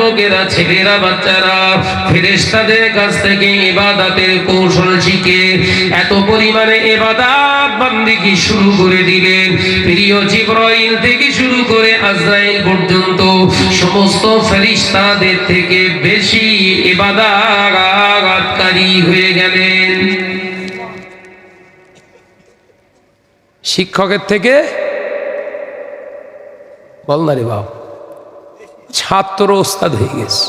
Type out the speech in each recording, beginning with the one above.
লোকেরা, ছেলেরা, বাচ্চারা ফেরেশতাদের কাছ থেকে ইবাদতের কৌশল শিখে এত পরিমাণে ইবাদত বান্দিগি শুরু করে দিলেন। প্রিয় জিবরাইল থেকে শুরু করে আজরাইল পর্যন্ত সমস্ত ফেরেশতাদের থেকে বেশি ইবাদতকারী হয়ে গেলেন। শিক্ষকের থেকে বল না রে বাপ, ছাত্র ওস্তাদ হয়ে গেছে।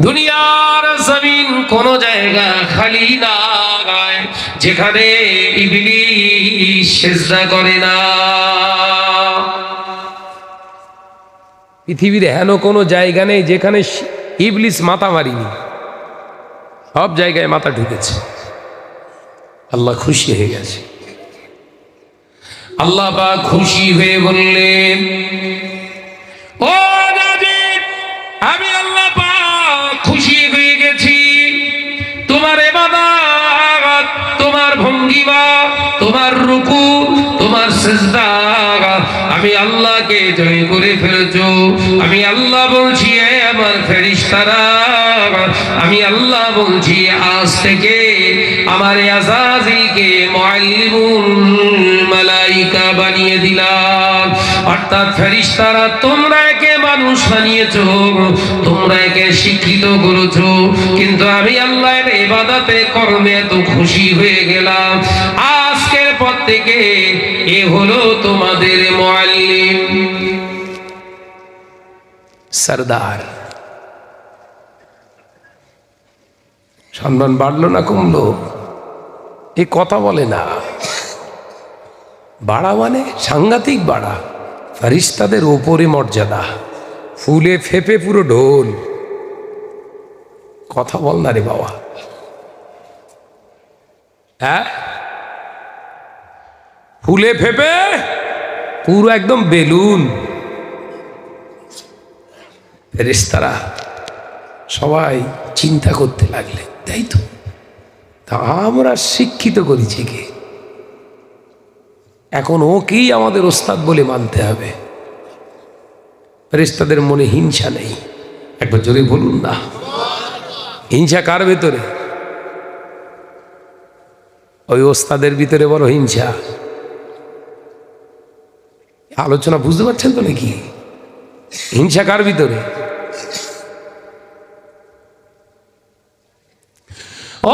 দুনিয়ার জমিন কোন জায়গা খালি না যেখানে ইবলিস সিজদা করে না। পৃথিবীর হেন কোনো জায়গা নেই যেখানে ইবলিস মাথা মারিনি, সব জায়গায় মাথা ঢুকেছে। আল্লাহ খুশি হয়ে গেছে। আল্লাহ পাক খুশি হয়ে বললেন, ও নবী, আমি আল্লাহ পাক খুশি হয়ে গেছি। তোমার ইবাদত, তোমার ভঙ্গিমা, তোমার রুকু, তোমার সিজদা আমি আল্লাহকে জয় করে ফেলেছো। আমি আল্লাহ বলছি, আমার ফেরেশতারা, আমি আল্লাহ বলছি, আজ থেকে আমার আযাজিলকে মুআল্লিমুল মালাইকা বানিয়ে দিলাম। অর্থাৎ ফেরেশতারা, তোমরা একে মানুষ বানিয়েছো, তোমরা একে শিক্ষিত করেছো, কিন্তু আমি আল্লাহর ইবাদতে কর্মে এত খুশি হয়ে গেলাম, আজকের পর থেকে এ হলো তোমাদের মুআল্লিম, সরদার। সম্মান বাড়লো না কমলো? এই কথা বলে না। বাড়া মানে সাংঘাতিক বাড়া। ফেরেশতাদের ওপরে মর্যাদা, ফুলে ফেপে পুরো ঢোল। কথা বল না রে বাবা, হ্যাঁ? ফুলে ফেপে পুরো একদম বেলুন। ফেরেশতারা সবাই চিন্তা করতে লাগলেন, তাই তো, তা আমরা শিক্ষিত করেছি কে? এখন ওকেই আমাদের ওস্তাদ বলে মানতে হবে। ফেরেশতাদের মনে হিংসা নেই। একবার জোরে বলুন না, হিংসা কার ভেতরে? ওই ওস্তাদের ভিতরে বড় হিংসা। আলোচনা বুঝতে পারছেন তো নাকি? হিংসা কার ভিতরে?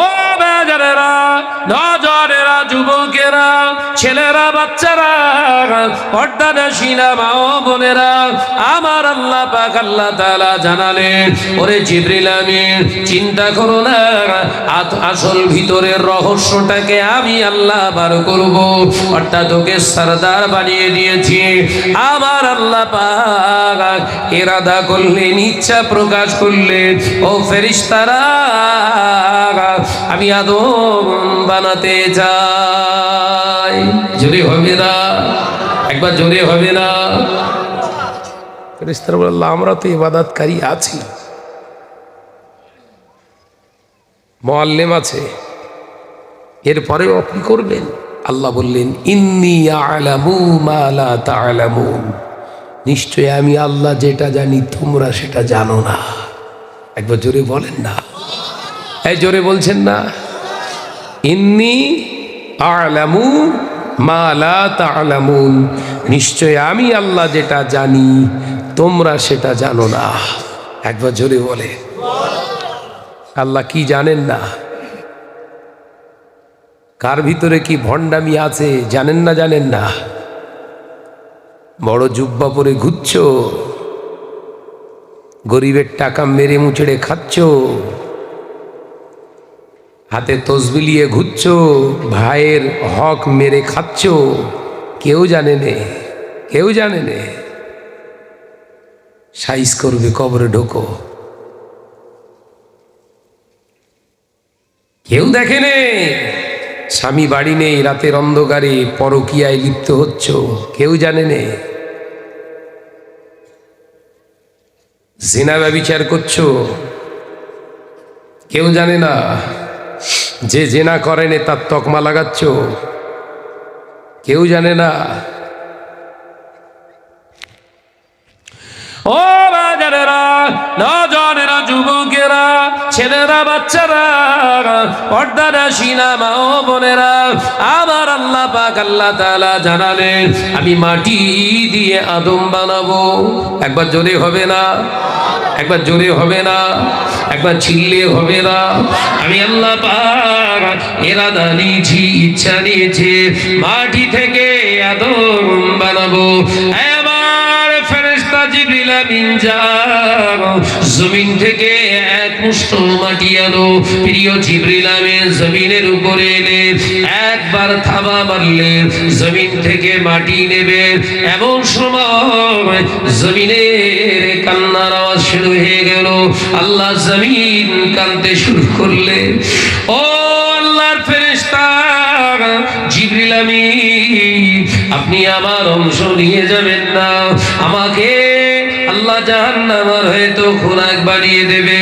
ও বাজারেরা, নজরেরা, যুবকেরা, ছেলেরা, বাচ্চারা, পর্দানশীলা মা ও বোনেরা, আমার আল্লাহ পাক আল্লাহ তাআলা জানালেন, ওরে জিবরিল আমিন, চিন্তা করো না, আসল ভিতরের রহস্যটাকে আমি আল্লাহ বার করব। অর্থাৎ ওকে সরদার বানিয়ে দিয়েছি। আমার আল্লাহ পাক ইরাদা করলেন, ইচ্ছা প্রকাশ করলেন, ও ফেরেশতারা, আমি আদম বানাতে চাই। জোরে হবে না? একবার জোরে হবে না? ফেরেশতারা বলল, আমরা তো ইবাদতকারী আছি, মুআল্লিম আছে, এরপরেও আপনি করবেন? আল্লাহ বললেন, ইন্নী আ'লামু মা লা তা'লামুন, নিশ্চয় আমি আল্লাহ যেটা জানি তোমরা সেটা জানো না। একবার জোরে বলেন না, এই জোরে বলছেন না? ইন্নী আ'লামু মা লা তা'লামুন, নিশ্চয় আমি আল্লাহ যেটা জানি তোমরা সেটা জানো না। একবার জোরে বলে, আল্লাহ কি জানেন না? কার ভিতরে কি ভণ্ডামি আছে জানেন না? জানেন না? বড় জুব্বা পরে ঘুরছ, গরিবের টাকা মেরে মুচড়ে খাচ্ছ, হাতে তসবিহ নিয়ে ঘুরছ, ভাইয়ের হক মেরে খাচ্ছ, কেউ জানে নে, কেউ জানে নে। সাইজ করবে কবরে ঢোকো, কেউ দেখে নে। স্বামী বাড়ি নেই, রাতের অন্ধকারে পরকীয়ায় লিপ্ত হচ্ছ, কেউ জানে নে। জিনা ব্যভিচার করছো, কেউ জানে না। যে জেনা করেনি তার তকমা লাগাচ্ছ, কেউ জানে না। ও বাজারেরা, নজনেরা, যুবকেরা, ছেলেরা, বাচ্চারা, পর্দারা সিনা মা ও বোনেরা, আমার আল্লাহ পাক আল্লাহ তাআলা জানালেন আমি মাটি দিয়ে আদম বানাবো। একবার জোরে হবে না? একবার জোরে হবে না? একবার চিল্লে হবে না? আমি আল্লাহ পাক ইরাদা নিয়েছি, ইচ্ছা নিয়েছি, মাটি থেকে আদম বানাবো। আমার ফেরেশতা জিবরিল আমিন যাও, জমিন থেকে এক মুষ্ঠ মাটি আনো। প্রিয় জিবরিল আমিন জমিনের উপরে এলে একবার থাবা মারলে জমিন থেকে মাটি নেবে। এমন সময় জমিনের কান্নার আওয়াজ শুরু হয়ে গেল। আল্লাহ জমিন কাঁদতে শুরু করলে। ও আল্লাহর ফেরেশতা জিবরিল আমিন, আপনি আমার অংশ নিয়ে যাবেন না। আমাকে আল্লাহ জাহান্নামের হয়তো খোরাক বানিয়ে দেবে।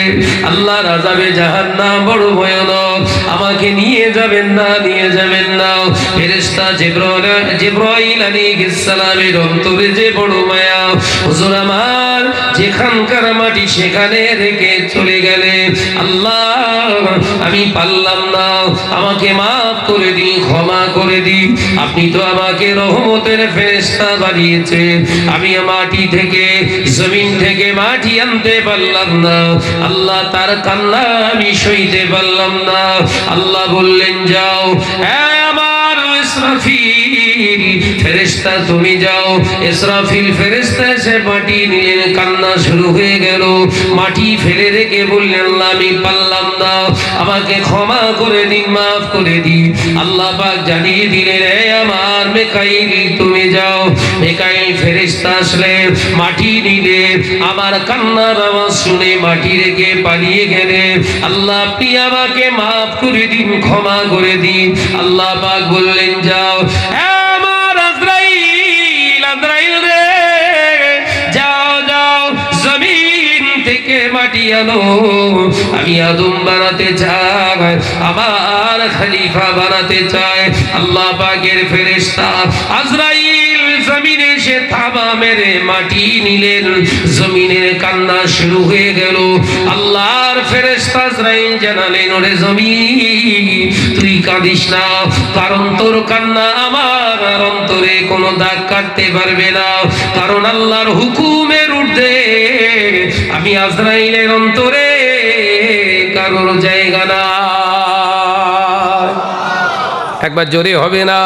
আল্লাহর আযাবে জাহান্নাম বড় ভয়ানক, আমাকে নিয়ে যাবেন না, নিয়ে যাবেন না। ফেরেশতা জিবরাইল আলাইহিস সালামের অন্তরে যে বড় মায়া, হুজুর আমার যেখানকার মাটি সেখানে রেখে চলে গেলে। আল্লাহ আমি পারলাম না, আমাকে মাফ করে দিন, ক্ষমা করে দিন। আপনি তো আমাকে রহমতের ফেরেশতা বানিয়েছেন, আমি মাটি থেকে, জমিন থেকে মাটি আনতে পারলাম না। আল্লাহ তার কান্না আমি সইতে পারলাম না। আল্লাহ বললেন যাও, আমার ইসরাফিল ফেরেশতা তুমি যাও। ইসরাফিল ফেরেশতা এসে মাটি নিলেন, কান্না শুরু হয়ে গেল। মাটি ফেলে রেখে বললেন আল্লাহ আমি পারলাম না, আমাকে ক্ষমা করে দিন, মাফ করে দিন। আল্লাহ পাক জানিয়ে দিলেন হে আমার মিকাইল তুমি যাও। মিকাইল ফেরেশতা আসলেন, মাটি নিলে, আমার কান্নার আওয়াজ শুনে মাটি রেখে পালিয়ে গেলেন। আল্লাহ আপনি আমাকে মাফ করে দিন, ক্ষমা করে দিন। আল্লাহ পাক বললেন যাও, আমার আজরাইল, আজরাইল রে যাও, যাও জমিন থেকে মাটি আনো। আমি আদম বানাতে চাই, আমার খলিফা বানাতে চাই। আল্লাহ পাকের ফেরেশতা আজরাইল জমিনে সে থাবা মেরে মাটি নিলেন। জমিনের কান্না শুরু হয়ে গেল। আল্লাহর ফেরেশতা আজরাইল জানালেন ওরে জমিন তুই কাঁদিস না, কারণ তোর কান্না আমার অন্তরে কোনো দাগ কাটতে পারবে না। কারণ আল্লাহর হুকুমের ঊর্ধ্বে আমি আজরাইলের অন্তরে কারোর জায়গা না। একবার জোরে হবে না?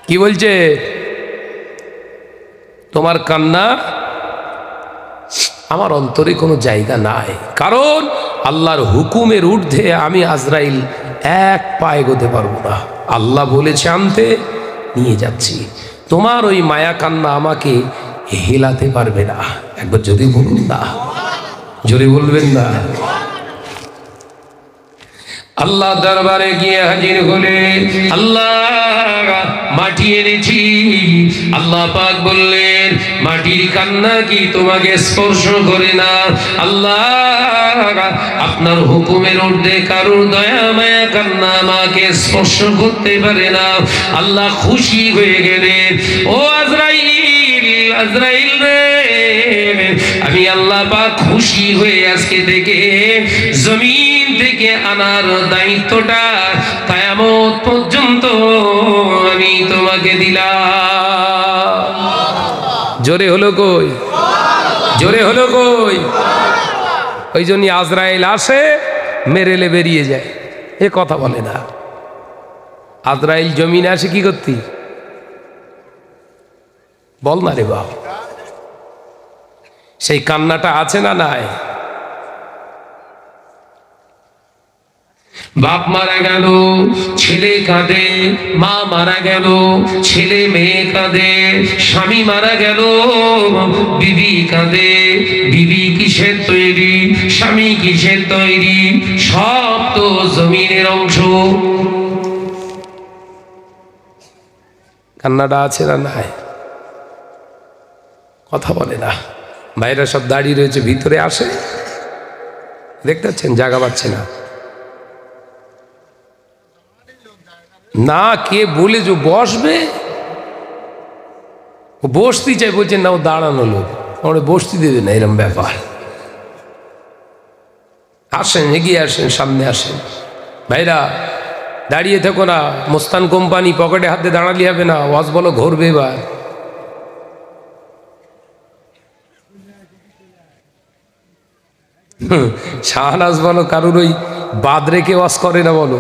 কি বলছে? তোমার কান্না আমার অন্তরে কোনো জায়গা নাই, কারণ আল্লাহর হুকুমের ঊর্ধ্বে আমি আজরাইল এক পা এগোতে পারবো না। আল্লাহ বলেছে আনতে, নিয়ে যাচ্ছি। তোমার ওই মায়া কান্না আমাকে হেলাতে পারবে না। একবার যদি বলুন না, জোরে বলবেন না। আল্লাহ দরবারে গিয়ে হাজির হলে আল্লাহ মাটি এনেছি। আল্লাহ পাক বললেন মাটির কান্না কি তোমাকে স্পর্শ করে না? আল্লাহ আপনার হুকুমের ঊর্ধ্বে কারোর দয়া মায়া কান্না আমাকে স্পর্শ করতে পারে না। আল্লাহ খুশি হয়ে গেলেন, ও আজরাইল, আজরাইল রে আমি আল্লাহ পাক খুশি হয়ে আজকে থেকে জমিন থেকে আনার দায়িত্বটা কিয়ামত পর্যন্ত আমি তোমাকে দিলাম। জোরে হলো কই? জোরে হলো কই? ওই জন্য আজরাইল আসে, মেরেলে বেরিয়ে যায়, এ কথা বলে না। আজরাইল জমিনে আসে কি করতি? বল না রে বাপ। সেই কান্নাটা আছে না নাই? বাপ মারা গেল, ছেলে কাঁদে, মা মারা গেল, ছেলে মেয়ে কাঁদে, স্বামী মারা গেল, বিবি কাঁদে। বিবি কিসের তৈরি, স্বামী কিসের তৈরি? সব তো জমিনের অংশ। কান্নাটা আছে না নাই? কথা বলে না। বাইরে সব দাঁড়িয়ে রয়েছে, ভিতরে আসে, দেখতে পাচ্ছেন, জায়গা পাচ্ছে না। না, কে বলে যে বসবে? ও বসতে চাই, বলছেন না ও দাঁড়ানো লোক, ওরা বসতে দেবে না, এরকম ব্যাপার। আসেন, এগিয়ে আসেন, সামনে আসেন ভাইরা, দাঁড়িয়ে থেকো না। মোস্তান কোম্পানি পকেটে হাতে দাঁড়ালে হবে না, ওয়াজ বলো ঘুরবে এবার। শাহনাজ বলো কারুর ওই বাদ রেখে ওয়াজ করে না বলো।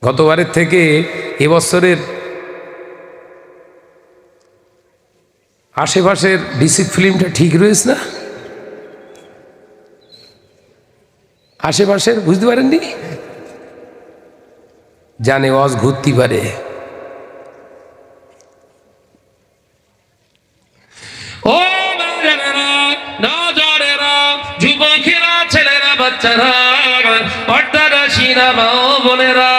গতবারের থেকে এবছরের আশেপাশের ডিসিপ্লিনটা ঠিক রয়েছে না? আশেপাশের বুঝতে পারেননি, জানে ওয়াজ ঘুরতে পারে। ও নজরেরা, যুবকেরা, ছেলেরা, বাচ্চারা, পর্দারাশিরা, মা ও বোনেরা,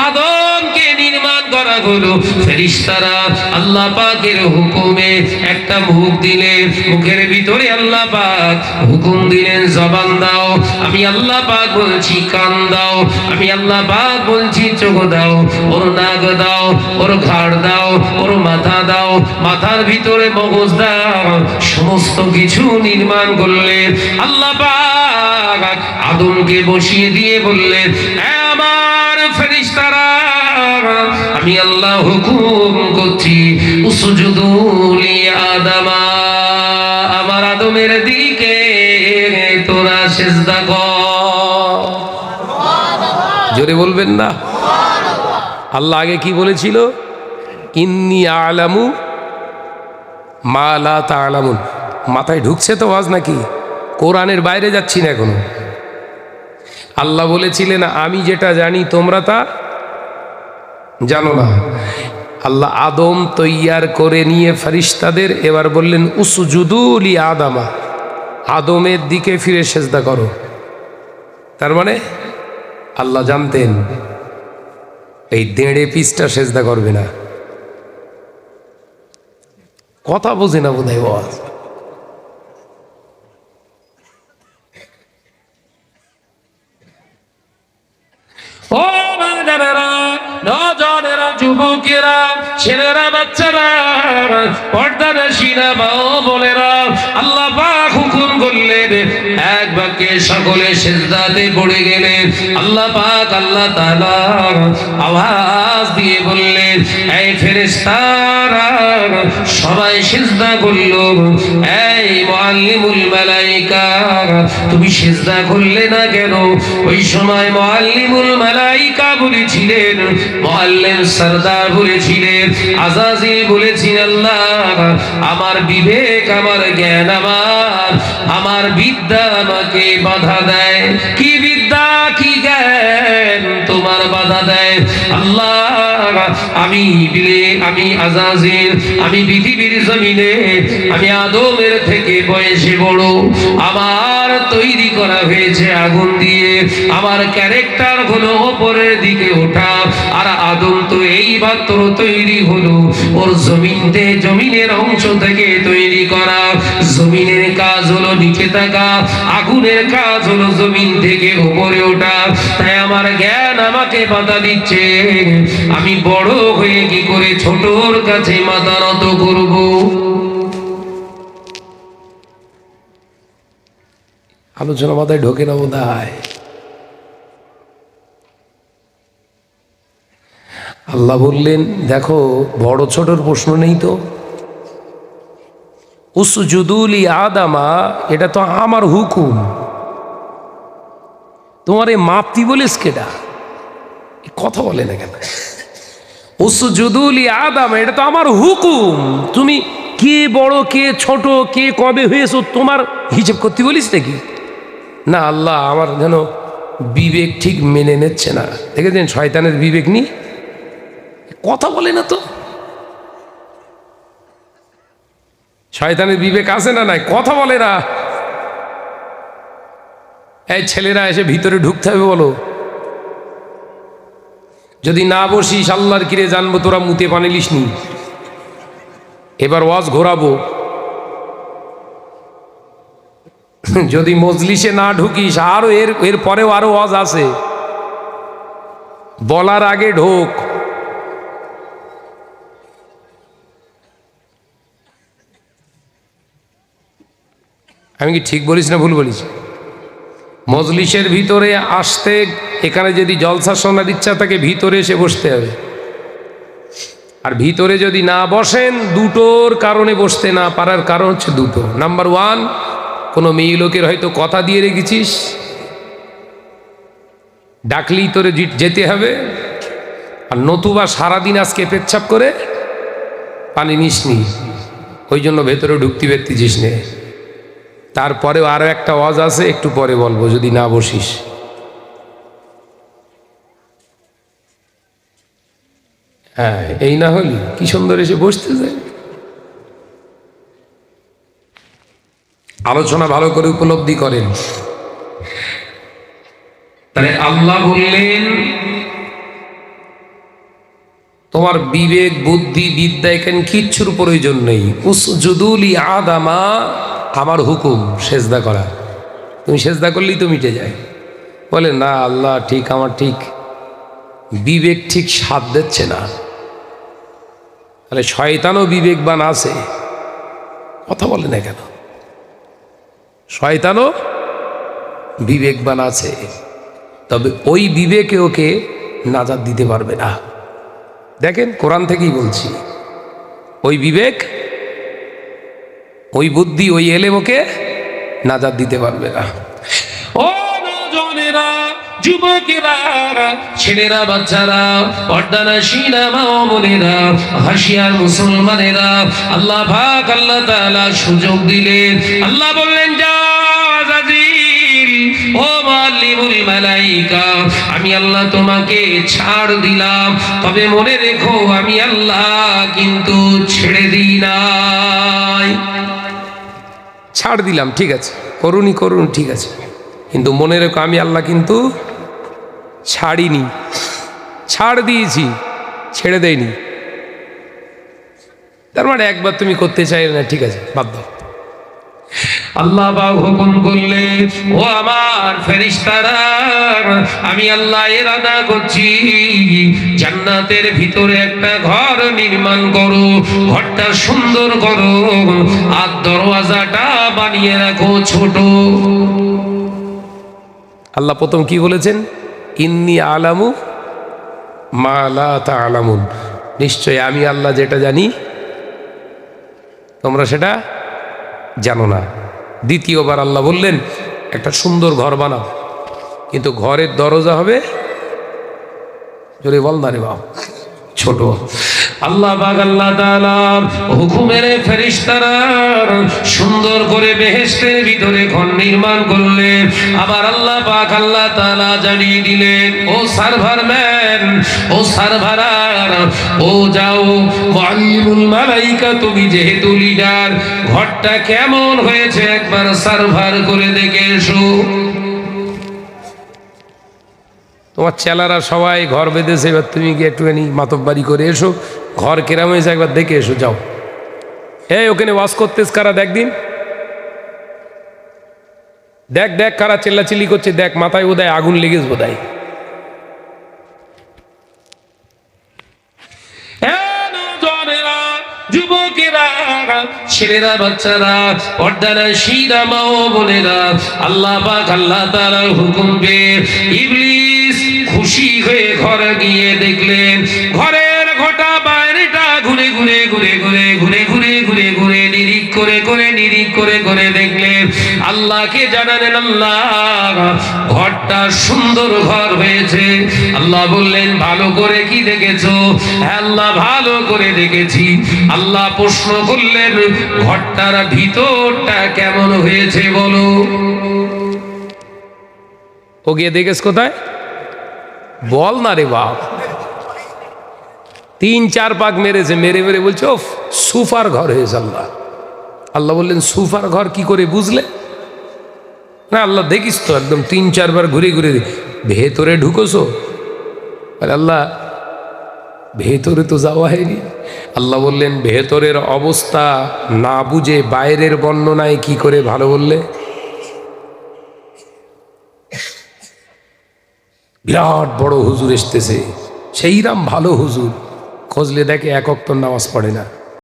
আদমকে নির্মাণ করা হলো ফেরেশতারা আল্লাহ পাকের হুকুমে। একটা মুখ দিলেন, মুখের ভিতরে আল্লাহ পাক হুকুম দিলেন জবান দাও, আমি আল্লাহ পাক বলছি কান দাও, আমি আল্লাহ পাক বলছি চোখ দাও, ওর নাক দাও, ওর ঘাড় দাও, ওর মাথা দাও, মাথার ভিতরে মগজ দাও, সমস্ত কিছু নির্মাণ করলেন আল্লাহ পাক। আদমকে বসিয়ে দিয়ে বললেন, আমার ফেরেশতারা, আমি আল্লাহ হুকুম করছি উসজুদু লি আদমা, আমার আদমের দিকে তোরা সিজদা কর। জোরে বলবেন না? আল্লাহ আগে কি বলেছিল? ইন্নী আ'লামু মা লা তা'লামুন। মাথায় ঢুকছে তো ওয়াজ নাকি? কোরআনের বাইরে যাচ্ছি না এখনো। আল্লাহ বলেছিলেন আমি যেটা জানি তোমরা তা জানো না। আল্লাহ আদম তৈয়ার করে নিয়ে ফেরেশতাদের এবার বললেন উসজুদু লি আদামা, আদমের দিকে ফিরে সেজদা করো। তার মানে আল্লাহ জানতেন এই 1.5 পিসটা সেজদা করবে না। কথা বোঝে না বোধহয় ওয়াজ। ও বান্দারা, নজরেরা, যুবকেরা, ছেলেরা, বাচ্চারা, পর্দানশীরা, মা ও বোনেরা, আল্লাহ পাক হুকুম করলেন, এক বাক্যে সকলে সিজদাতে পড়ে গেলেন। আল্লাহ পাক আল্লাহ তাআলা আওয়াজ দিয়ে বললেন, এই ফেরেশতারা সবাই সিজদা করলো। এই মুআল্লিমুল মালায়েকা, তুমি সিজদা করলে না কেন? ওই সময় মুআল্লিমুল মালায়েকা বলেছিলেন, মুআল্লিম সরদার বলেছিলেন, আযাজিল বলেছিলেন, আল্লাহ আমার বিবেক, আমার জ্ঞান, আমার বিদ্যা আমাকে বাধা দেয়। কি বিদ্যা, কি জ্ঞান তোমার বাধা দেয়? আল্লাহ আমি আযাজিল, আমি পৃথিবীর জমিনে, আমি আদমের থেকে বয়সে বড়, আমার তৈরি করা হয়েছে আগুন দিয়ে, আমার ক্যারেক্টার হলো উপরের দিকে ওঠা, আর আদম তো এই মাত্র তৈরি হলো, ওর জমিনের অংশ থেকে তৈরি করা। জমিনের কাজ হলো নিচে থাকা, আগুনের কাজ হলো জমিন থেকে উপরে ওঠা। তাই আমার জ্ঞান আমাকে বাধা দিচ্ছে, আমি বড় হয়ে কি করে ছোটর কাছে মাথা নত করব? আলোচনা মাথায় ঢোকে না বোধহয়। আল্লাহ বললেন, দেখো বড় ছোটর প্রশ্ন নেই তো, উসজুদু লি আদামা, এটা তো আমার হুকুম। তোমার এই মাপতি বলিস কেডা? কথা বলে না কেন? উসজুদু লি আদামা, এটা তো আমার হুকুম। তুমি কে বড়, কে ছোট, কে কবে হয়েছো তোমার হিসেব করতে বলিস নাকি? না, আল্লাহ আমার যেন বিবেক ঠিক মেনে নিচ্ছে না। দেখেছেন শয়তানের বিবেক নি, কথা বলে না তো। শয়তানের বিবেক আছে না নাই? কথা বলে না। এই ছেলেরা এসে ভিতরে ঢুকতে হবে বলো। যদি না বসিস আল্লাহর কিরে জানবো তোরা মুতে পানিলিস নি। এবার ওয়াজ ঘোরাবো। যদি মজলিসে না ঢুকিস, আরো এর পরেও আরো ওয়াজ আছে, বলার আগে ঢোক। আমি কি ঠিক বলিস না ভুল বলিস? মজলিসের ভিতরে আসতে, এখানে যদি জলসা শোনার ইচ্ছা থাকে ভিতরে এসে বসতে হবে। আর ভিতরে যদি না বসেন, দুটোর কারণে বসতে না পারার কারণ হচ্ছে দুটো। নাম্বার ওয়ান, কোনো মেয়ে লোকের হয়তো কথা দিয়ে রেখেছিস, ডাকলেই তোরে যেতে হবে, আর নতুবা সারাদিন আজকে পেচ্ছাপ করে পানি নিসনি, ওই জন্য ভেতরে ঢুকতে পারতেছিস নে। তারপরেও আরও একটা ওয়াজ আছে, একটু পরে বলবো যদি না বসিস। হ্যাঁ, এই না হলি কি সুন্দর এসে বসতে যায়। আলোচনা ভালো করে উপলব্ধি করেন। তাহলে আল্লাহ বললেন তোমার বিবেক বুদ্ধি বিদ্যা এখানে কিচ্ছুর প্রয়োজন নেই। উসজুদুলি আদামা, আমার হুকুম সেজদা করা, তুমি সেজদা করলেই তো মিটে যায়। বলে না আল্লাহ ঠিক, আমার ঠিক বিবেক ঠিক সাথ দিচ্ছে না। তাহলে শয়তানও বিবেকবান আছে, কথা বলে না কেন? শয়তানও বিবেকবান আছে, তবে ওই বিবেকে ওকে নাজাত দিতে পারবে না। দেখেন কোরআন থেকেই বলছি, ওই বিবেক, ওই বুদ্ধি, ওই এলেম ওকে নাজাত দিতে পারবে না। ও নওজোয়ানেরা, যুবকেরা, ছেলেরা, বাচ্চারা, পর্দানশীলা মা ও বোনেরা, হাসিয়ার মুসলমানেরা, আল্লাহ পাক আল্লাহ তাআলা সুযোগ দিলেন। আল্লাহ বললেন যা আযাজিল, ও মুআল্লিমুল মালাইকা, আমি আল্লাহ তোমাকে ছাড় দিলাম, তবে মনে রেখো আমি আল্লাহ কিন্তু ছেড়ে দিই নাই। ছাড় দিলাম ঠিক আছে, করুনি করুন ঠিক আছে, কিন্তু মনে রেখো আমি আল্লাহ কিন্তু ছাড়িনি, ছাড় দিয়েছি, ছেড়ে দেয়নি। তার মানে একবার তুমি করতে চাইলে না, ঠিক আছে বাদ দাও। আল্লাহ পাক হুকুম করলেন, ও আমার ফেরেশতারা, আমি আল্লাহ ইরাদা করছি জান্নাতের ভিতরে একটা ঘর নির্মাণ করো, ঘরটা সুন্দর করো, আর দরওয়াজাটা বানিয়ে রাখো ছোট। আল্লাহ প্রথম কি বলেছেন? ইন্নী আলামু মা লা তা'লামুন, নিশ্চয় আমি আল্লাহ যেটা জানি তোমরা সেটা জানো না। দ্বিতীয়বার আল্লাহ বললেন একটা সুন্দর ঘর বানাও, কিন্তু ঘরের দরজা হবে, জোরে বল না রে বাপ, ছোট। আল্লাহ পাক আল্লাহ তাআলা হুকুমের ফেরেশতারা সুন্দর করে বেহেশতের ভিতরে ঘর নির্মাণ করলেন। আবার আল্লাহ পাক আল্লাহ তাআলা জানিয়ে দিলেন, ও সার্ভারম্যান, ও সার্ভারার, ও যাও মুআল্লিমুল মালাইকা, তুমি যেহেতু লিডার, ঘরটা কেমন হয়েছে একবার সার্ভার করে দেখে এসো। তোমার চেলারা সবাই ঘর বেঁধেছে, এবার তুমি গিয়ে একটুখানি মাতব্বারি করে এসো, ঘর কেরাম হয়েছে একবার দেখে এসো, যাও। এই ওখানে ওয়াজ করতেস কারা, দেখ দিন, দেখ দেখ কারা চেল্লাচিল্লি করছে, দেখ মাথায় বোধহয় আগুন লেগেছে বোধহয়। যুবকেরা, ছেলেরা, বাচ্চারা, পর্দানশীলা মা ও বোনেরা, আল্লাহ পাক আল্লাহ তাআলার হুকুম পেয়ে ইবলিস খুশি হয়ে ঘরে গিয়ে দেখলেন ঘরের ঘটা বাইরেটা ঘুরে ঘুরে ঘুরে ঘুরে ঘুরে ঘুরে ঘুরে ঘুরে নিরিখ করে করে নিরিখ করে করে দেখলেন। আল্লাহকে জানালেন, আল্লাহ ঘরটা সুন্দর ঘর হয়েছে। আল্লাহ বললেন ভালো করে কি দেখেছো? হ্যাঁ আল্লাহ ভালো করে দেখেছি। আল্লাহ প্রশ্ন করলেন ঘরটার ভিতরটা কেমন হয়েছে বলো। ও গিয়ে দেখেছ কোথায়? বল না রে বাপ। 3-4 পাক মেরেছে, মেরে মেরে বলছে ও সুফার ঘর হয়েছে। আল্লাহ আল্লাহ বললেন সুফার ঘর কি করে বুঝলে? না আল্লাহ দেখিস তো, একদম 3-4 বার ঘুরে ঘুরে ভেতরে ঢুকোছো। আল্লাহ ভেতরে তো যাওয়া হয়নি। আল্লাহ বললেন ভেতরের অবস্থা না বুঝে বাইরের বর্ণনায় কি করে ভালো বললে? বিরাট বড় হুজুর এসতেছে, সেইরাম ভালো হুজুর, খোঁজলে দেখে এক ওয়াক্ত নামাজ পড়ে না।